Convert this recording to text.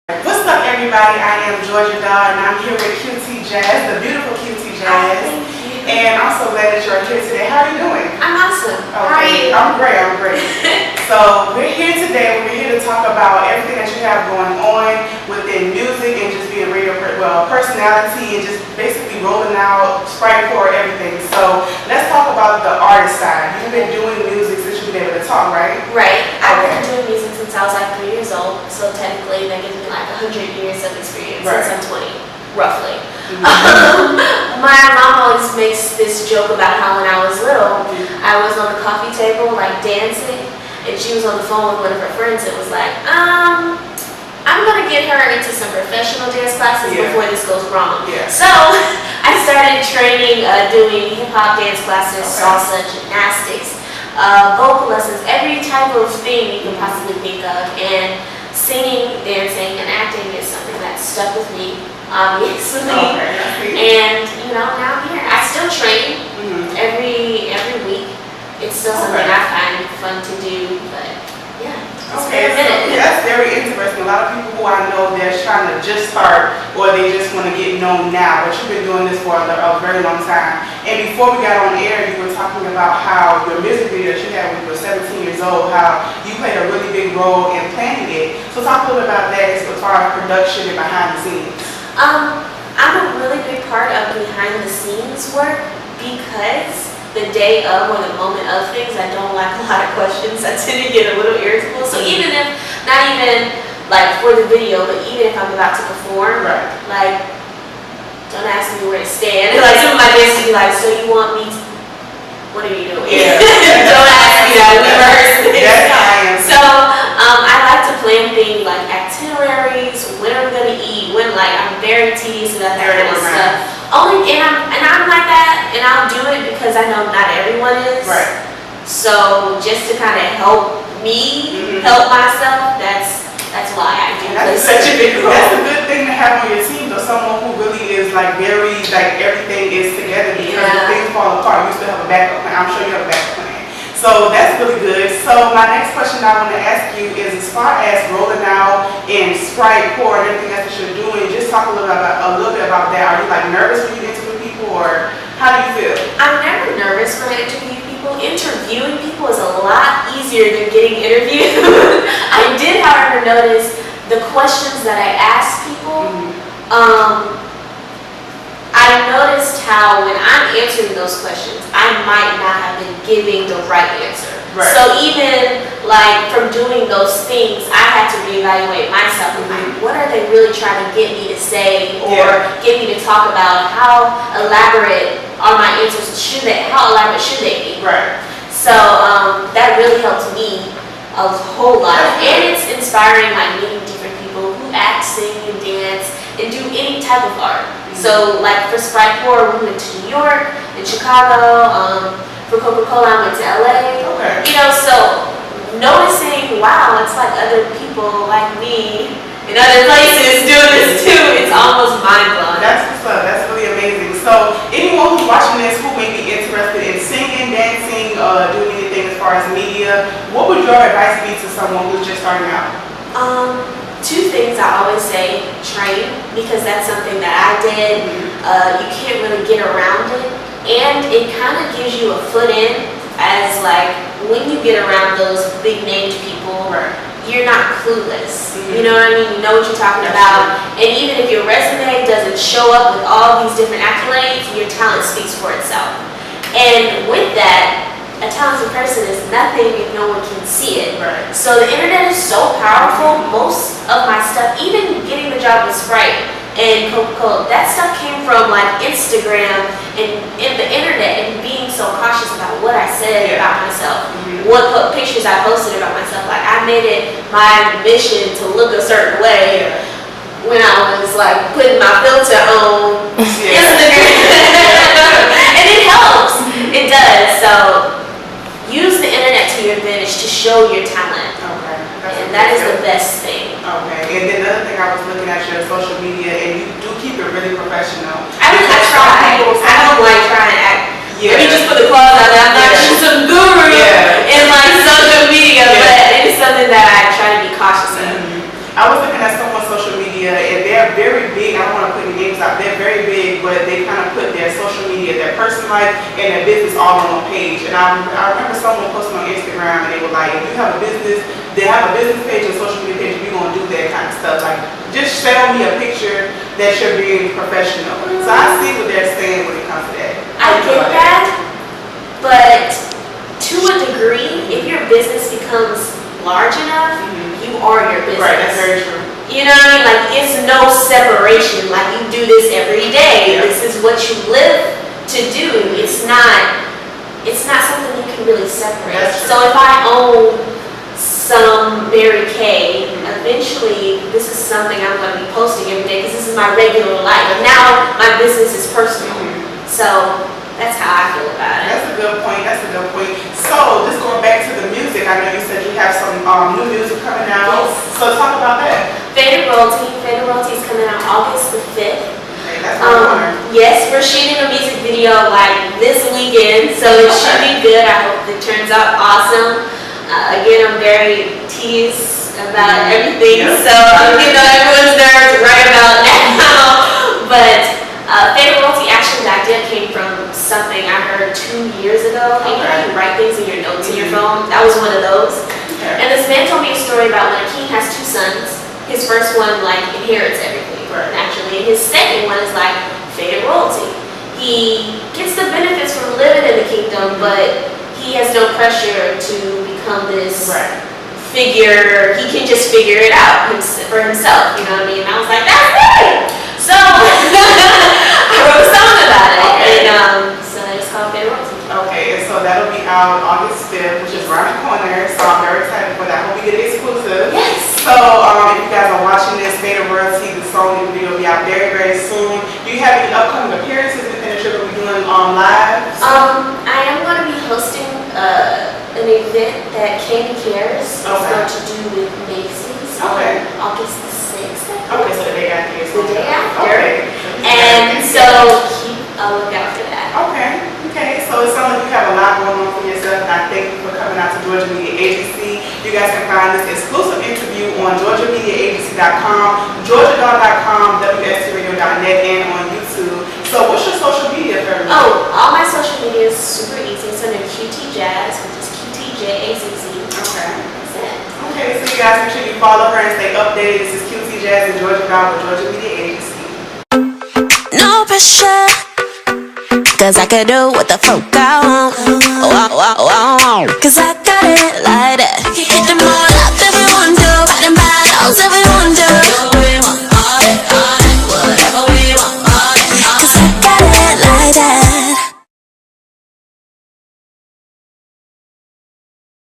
What's up, everybody? I am Georgia Dodd, and I'm here with QT Jazz, the beautiful QT Jazz. Thank you. And I'm so glad that you're here today. How are you doing? I'm awesome. Okay. How are you? I'm great. So we're here today. We're here to talk about everything that you have going on within music and just being radio personality and just basically rolling out, Sprite for everything. So let's talk about the artist side. You've been doing music since you've been able to talk, right? Right. I've been doing music since I was like 3 years old, so technically that gives me like 100 years of experience Right. since I'm 20, roughly. My mom always makes this joke about how when I was little, I was on the coffee table like dancing, and she was on the phone with one of her friends and was like, I'm gonna get her into some professional dance classes before this goes wrong. Yeah. So I started training, doing hip hop dance classes, salsa, gymnastics, vocal lessons, every type of thing you can possibly think of. And singing, dancing, and acting is something that stuck with me, obviously. And now I'm here. I still train every week. It's still something I find fun to do, but yeah. Okay, so that's very interesting. A lot of people who I know, they're trying to just start or they just want to get known now, but you've been doing this for a very long time. And before we got on air, you were talking about how your music video that you had when you were 17 years old, how you played a really big role in planning it. So talk a little bit about that as far as production and behind the scenes. I'm a really big part of behind the scenes work because the day of or the moment of things, I don't like a lot of questions. I tend to get a little irritable. So even if, not even like for the video, but even if I'm about to perform, like, don't ask me where to stand. Like some of my dancers be like, so you want me to, what are you doing? Yeah. Don't ask me that, we rehearse this. So I like to plan things like itineraries, when are we gonna eat, when, like, I'm very tedious about that kind of stuff. And I'm like that, and I'll do it because I know not everyone is. Right. So just to kind of help me help myself, that's why I do play such a big role. That's a good thing to have on your team, though. Someone who really is like very, like everything is together because if things fall apart, you still have a backup plan. I'm sure you have a backup plan. So that's really good. So my next question I want to ask you is, as far as rolling out and Sprite, Pour, and everything else that you're doing, just talk a little bit about that. Are you like nervous when you interview people, or how do you feel? I'm never nervous when I interview people. Interviewing people is a lot easier than getting interviewed. I did, however, notice the questions that I ask people. I noticed how when I'm answering those questions, I might not have been giving the right answer. Right. So even like from doing those things, I had to reevaluate myself and like, what are they really trying to get me to say or get me to talk about? How elaborate are my answers? How elaborate should they be? Right. So that really helped me a whole lot. And it's inspiring, like meeting different people who act, sing, and dance, and do any type of art. So like for Sprite Pour, we went to New York and Chicago. For Coca-Cola, I went to LA. So noticing, wow, it's like other people like me in other places doing this too. It's almost mind-blowing. That's what's up. That's really amazing. So anyone who's watching this who may be interested in singing, dancing, doing anything as far as media, what would your advice be to someone who's just starting out? Two things I always say: train, because that's something that I did. You can't really get around it, and it kind of gives you a foot in, as like when you get around those big named people, you're not clueless. You know what I mean? You know what you're talking about, and even if your resume doesn't show up with all these different accolades, your talent speaks for itself. And with that, a talented person is nothing if no one can see it. So the internet is so powerful. Most of my stuff, even getting the job with Sprite and Coca-Cola, that stuff came from like Instagram and the internet, and being so cautious about what I said about myself, what pictures I posted about myself. Like I made it my mission to look a certain way when I was like putting my filter on Instagram. And it helps. It does. So use the internet to your advantage to show your talent. And that is the best thing. And then the other thing, I was looking at your social media, and you do keep it really professional. I try. I don't like trying to act. Let me just put the clause out there. I'm not just some guru in like social media, but it is something that I try to be cautious of. I was looking at someone's social media very big. I don't want to put any names out. They're very big, but they kind of put their social media, their personal life, and their business all on one page. And I remember someone posting on Instagram, and they were like, if you have a business, they have a business page and social media page, you're going to do that kind of stuff. Like, just sell me a picture that you're being professional. So I see what they're saying when it comes to that. I get that, but to a degree, if your business becomes large enough, you are your business. Right, that's very true. You know what I mean? Like, it's no separation. Like, you do this every day. Yeah. This is what you live to do. It's not something you can really separate. That's true. So if I own some Mary Kay, eventually this is something I'm going to be posting every day because this is my regular life. Now my business is personal. So that's how I feel about it. That's a good point. That's a good point. So, just going back to the music, I know you said you have some new music coming out. Yes. So, talk about that. Faded Royalty is coming out August the 5th. Okay, that's my honor. Yes, we're shooting a music video like this weekend, so it should be good. I hope it turns out awesome. Again, I'm very tedious about everything, so everyone's nerves right about now. But Faded Royalty, actually, the idea came from something I heard 2 years ago. And you know, you write things in your notes in your phone. That was one of those. And this man told me a story about when a king has 2 sons. His first one inherits everything, naturally, and his second one is faded royalty. He gets the benefits from living in the kingdom, but he has no pressure to become this figure. He can just figure it out for himself. You know what I mean? And I was like, that's great. So I wrote a song about it, and so it's called Faded Royalty. Okay, and so that'll be out August 5th, which is around the corner. So I'm very excited for that. I hope we get it exclusive. Yes. So if you guys are watching this, Faded Royalty, the song and video will be out very, very soon. Do you have any upcoming appearances within the show that we're doing live? I am going to be hosting an event that Candy Cares is going to do with Macy's on August the 6th. Okay, so the day after. The day after. Okay. And so keep a lookout for that. Okay, so it sounds like you have a lot going on for yourself, and I thank you for coming out to Georgia Media Agency. You guys can find this exclusive interview on GeorgiaMediaAgency.com, GeorgiaDawn.com, WSTRadio.net, and on YouTube. So what's your social media for everyone? Oh, all my social media is super easy. It's under QT Jazz, which is QTJAZZ. Okay. That's it. Okay, so you guys make sure you follow her and stay updated. This is QT Jazz and Georgia Dawn with Georgia Media Agency. No pressure, 'cause I could do what the fuck I